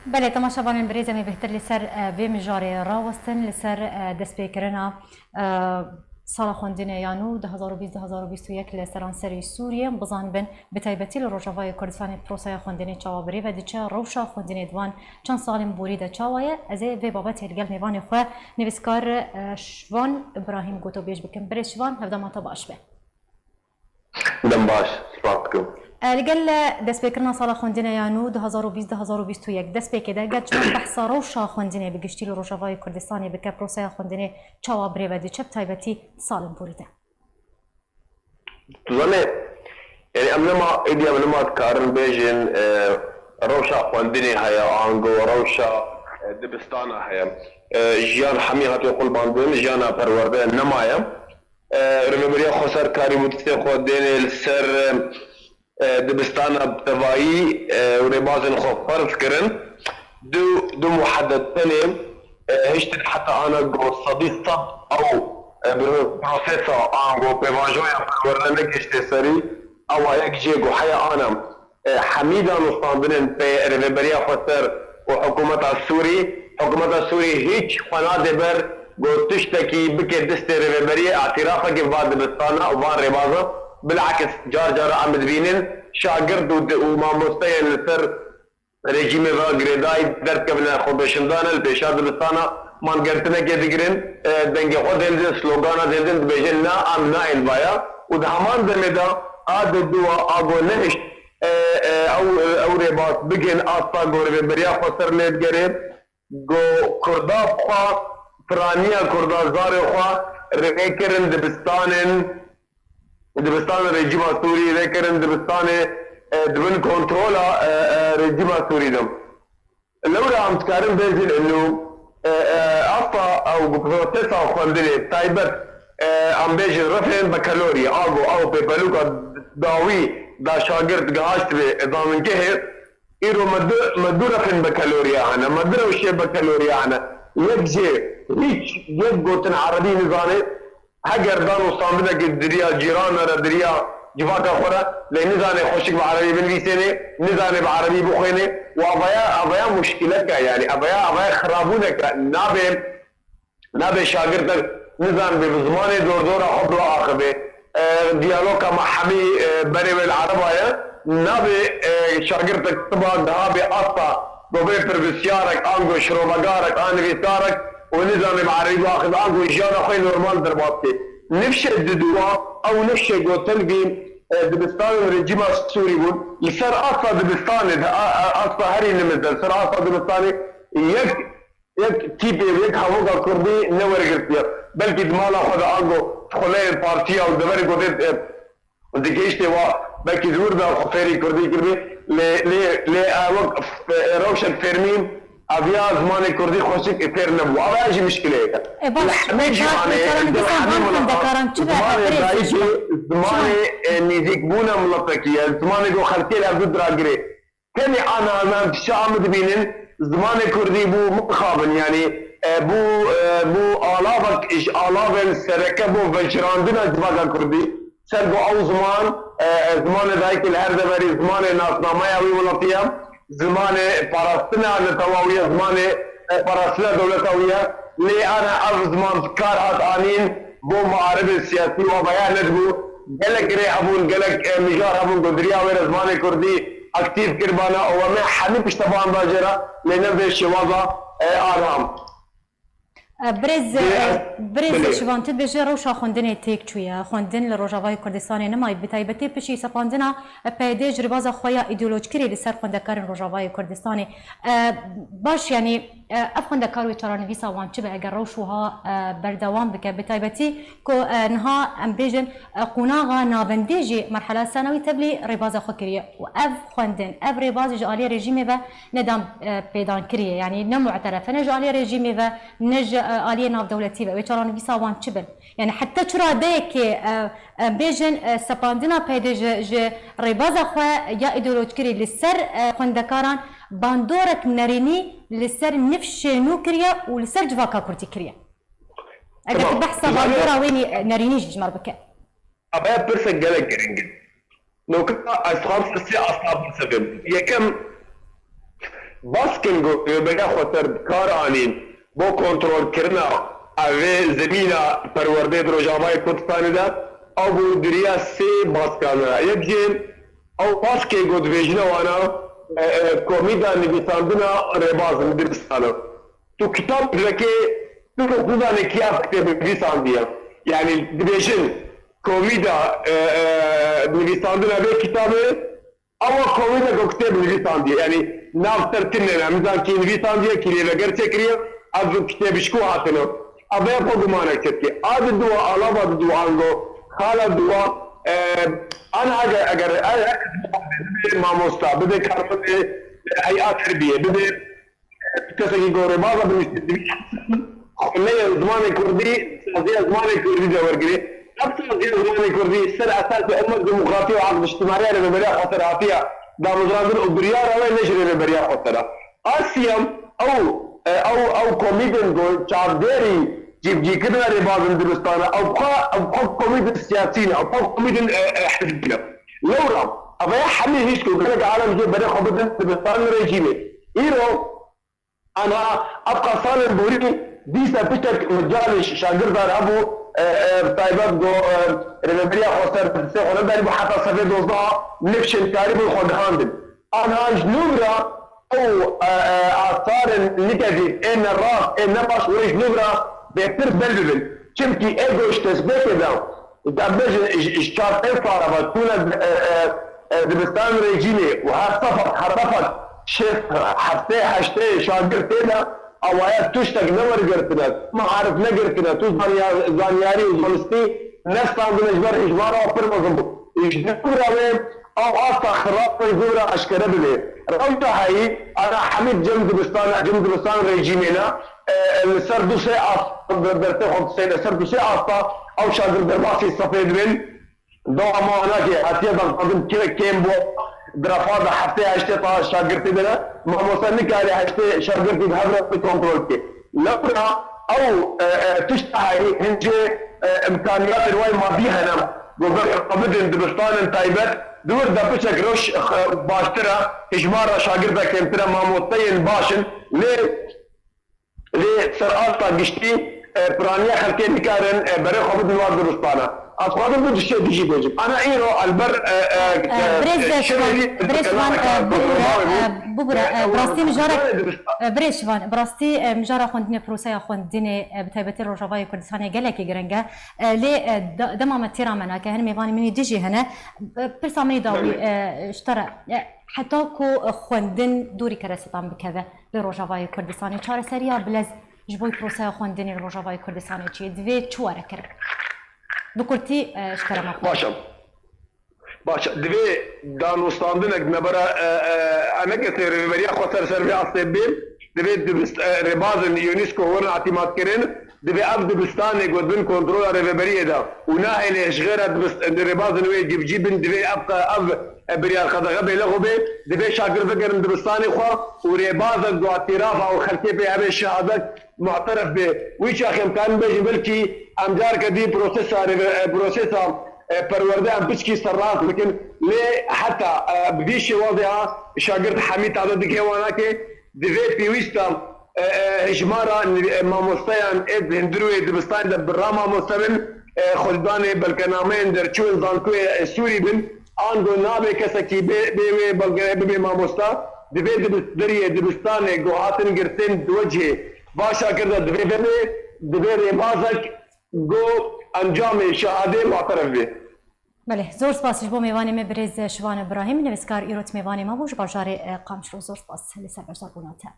بله تماشا بانن بريزة مي بهتر لسر في مجاري راوستن لسر دسبيكرنا سالا خوندنه یانو 2020-2021 لسران سری سوریه بزان بن بتایبتی لروجاوای کردستان پروسای خوندنه چاوبری و دیچه روشا خوندنه دوان چند سالم بوری ده چاوایه از وی بابت هلگل میوان خو نویسکار شوان ابراهیم گوتو بیش بکن بری شوان هفته ما باش به دم باش سپاسکم لقل دسبيكرنا صالة خوندنا يانو 2020-2021 دسبيكي ده قد شوان بحثا روشا خوندنا بقشتي لروجاوای كردستاني بكا بروسايا خوندنا چاوا بريبا دي چب تايبتي سالم بوريده تزنه يعني امنما ايدي امنما تكارن بيجن روشا خوندنا هيا انغو روشا دبستانا هيا جيان حميهات يقول باندون جيانا پرورده نمايا رمبريا خسر كاري متفق خوندنا السر دبستانا بتوائي وربازن خو فرض كرن دو محددتين هشتن حتى انا جو صديقة او بروسيسا انغو بيفاجويا ورنك اشتسري او هيك جيجو حيا انا حميدا نصطندن في ريبريا خسر وحكومة السوري حكومة السوري هيك قناة بر جو تشتكي بك دست ريبريا اعترافك بعد دبستانا وبان ربازة بالعكس جار عم تبينن شاگرد و مامۆستەیە لەسەر رێژیمێ گرێدای دەرکەبنە خۆبێشندانە لە پێشا دبستانە مانگرتنێکێ دەگرن دەنگێ خۆ دێنن سلۆگانە دێنن دەبێژن نا ئەم نائێنڤایە و لە هەمان دەمێدا ئادەدووە ئاگۆ نەهشت ئەو رێباس بگێن ئاستا گۆرەبێبەریا خۆسەر لێ دگەرێ گۆ کوردا بخوا فرانیە کوردا زارێ خوا ڕێکردن دبستان رژیم سوری ذکرن دبستان دبن کنترل رژیم سوری دم لورا هم تكارن بيزن انه اصلا او بروسيس او خوندني تايبت ام بيجن رفعن بكالوريا او ببلوكا داوي دا شاگرد گهاشت به ضامن كهر ايرو مدو رفعن بكالوريا انا مدرو شي بكالوريا انا يجي هيك يبقوتن عربي نظامي هجر دانو صامدنا دريا جيران را دريا جفاكا خورا لنزاني خوشك بعربي بالفيسيني نزاني بعربي بخيني وابايا مشكلتك يعني ابايا خرابونك نابي شاگردك نزان بزماني دور حبلا آخبه ديالوكا مع حمي بري بالعربايا نابي شاگردك طبعا دهابي اصلا بوبي بربسيارك انغو شروباغارك انغيسارك ونظام بعربي واخذ عنده اجاره خوي نورمال درباتي نفش الددوا او نفش جو تلقي دبستان الرجيم السوري بون لسر اصلا دبستان اصلا هري نمزل سر اصلا دبستاني يك تيبي يك هوغا كردي نور قرتيا بلكي دمالا خذ عنده خلي البارتيا ودبري قدرت ودقيشتي وا بلكي زور دا خفيري كردي كربي لي وقف روشن فيرمين ابيا زمان كردي خوشك اثير نبو ابا اجي مشكله هيك زمان نيزيك بونا ملطكيه زمان جو خلتي الابد راجري كان انا ما شامد بينن زمان كردي بو مخابن يعني بو الافك ايش الافن سركبو فجراندنا زمان كردي سربو او زمان ذاك الهرده بري زمان ناسنامه وي ملطيه زمان پاراستنا لتواوية زمان پاراستنا دولتاوية لي أنا أف زمان كار هات آنين بو معارض السياسي وبيان ندبو قلق ري هبون قلق مجار هبون قدريا وير زمان كردي اكتيف كربانا وما حنيب اشتبان باجرة لنبذ الشوازة آرام برز شوان تبجه روشا خوندن تیک چویا خوندن لروجاوای کردستان نمای بتایبتی پشی سپاندنا پیداج رباز خویا ایدئولوژیکی لسر خوندکارن روجاوای کردستان باش يعني افخن دكارو ترانويسا وان تشبه اگر روشوها بردوام بك بتايبتي كو نها ام بيجن قناغا نابنديجي مرحله ثانوي تبلي رباز خكريه واف خوندن اف رباز جالي ريجيمي و ندام بيدان كريه يعني نمعترف نج الي ريجيمي و نج الي ناف دولتي و ترانويسا وان تشبه يعني حتى ترى ديك بيجن سباندنا بيدج رباز خو يا ايديولوجيكي للسر خوندكاران باندورك نريني لسر نفش نوكريا ولسر جواكا كورتي كريا اگر بحث باندورا ويني نرينيش جمر بك ابا برسك قالك رينجل لو كنت اصحاب سي اصحاب سبب يا كم باسکن گو بگه خاطر کار آنین با کنترل کردن اوه زمین پرورده روجاوای کردستان ده او بو دریا سه باسکانه یک جین او باسکه گو دویجنه وانا کومیدا نویساندنا رباز مدرستانه تو کتاب که تو خودانه کیا کتاب نویساندیه yani division komida nivîsandina vê kitabê ama komida ku kitêb nivîsandiye yani nav tertînê mizan kî nivîsandiye kîlêve gerçekiriye ev kitêbişkû hatine ev vê xwe gumanek çekî a di duwa alava di duango xala duwa ana eger mamosta bibe karmazê heya terbiye bibe kesekî gorebaza binîştir خليه زمان كردي زي زمان كردي دورقري أكثر زي زمان كردي سر أساس أمة ديمقراطية وعقد اجتماعي ربريا خطراتية دا مزرعين أبرياء رأي نشر ربريا خطرة أسيام أو كوميدن جو شارديري جيب كده رباز دبستان أو كوميدن سياسيين أو كوميدن حزبنا لورا أبغى حمي هيش كده عالم جي بدأ خبرن دبستان رجيمي إيرو أنا أبقى صالح بوريني ديسا بيتك مجال شاگرد ابو طيبات جو ربريا خسر سه خونه داري حتى صفه 12 نفشن تقريبا خدهاندن انا جنوبرا او اثار نيجاتيف ان الراس ان باش ويش نوبرا بيتر بلبل چمكي ايجو تثبت ده دبج اشتار انفار بتونا دبستان ريجيني وهالصفر حرفت شيخ حتى هشتي شاگرد تينا اوایت توشتک نور گرفتند ما عارف نگرفتند تو زانیاری زمستی نستان بنجبر اجبار و فرمزم اجبار رویم او آسا خراب زورا اشکره بده رویت هایی انا حمید جمد بستان رژیمینا سر دو سه آسا برته خود سه سر دو سه آسا او شاگر درباسی سفید بین دو اما انا که حتیه دقیقا کم بو درافاد هفته هشته تا شاگردی داره ما مصنع کاری هشته شاگردی بهذا کنترل کی لبنا او تشتهي هنجي امكانيات الواي ماديه هنا جوزر قبض دبستان تايبت دور دبشك روش باشترا اجمار شاگردا كمترا ما مستين باشن لي سرعات قشتي برانيا خلكي بكارن بري قبض الواد دبستانا أصلاً بدو الشيء تجي بيجي أنا إيرو البر بريشوان ببرا براستي مجارك بريشوان براستي مجارة خوندني بروسيا خوندني بتايبتي روجافاي كردستاني قالك جرنجا لي دمام التيرا منا كهن ميفاني مني ديجي هنا برسا مني داوي اشترى حتى كو خوندن دوري كرستان بكذا لروجافاي كردستاني شار سريع بلز جبوي بروسيا خوندني روجافاي كردستاني شيء دوي شوارة كرب بكرتي اشترى مخ باشا دبي دانوستاندنك نبرا انا كثير ريبريا خسر سربي عصبين دبي رباز يونسكو ورنا اعتماد كرين دبي اب دبستاني قدن كنترول ريبريا ده وناهي لاشغير رباز نوي جيبن دبي ابقى اب بريال خدغه بلغبي دبي شاكر فكر دبستاني خو ورباز دو اعتراف او خلتي به ابي شهادت معترف به ويش اخي امكان بيجي بلكي امجار كدي بروسيسا پرورده هم بچکی سرات لیکن لی حتی بدیش وضعها شاگرد حمید عدد که وانا که دوی پیوستا اجمارا ماموستایان اد هندروی دبستان در برا ماموستان خلدان بلکنامین در چون زانکوی سوری بن آن دو نابه کسکی بی ماموستا دوی دری دبستان گوهاتن گرتن دوجه باشا کرده دوی ریمازک گو انجام شهاده معترف به بله زور سپاس بو میوانی می برز شوان ابراهیم نویسکار ایروت میوانی ما بوش باجار قامشرو زور سپاس لسر بجار بوناته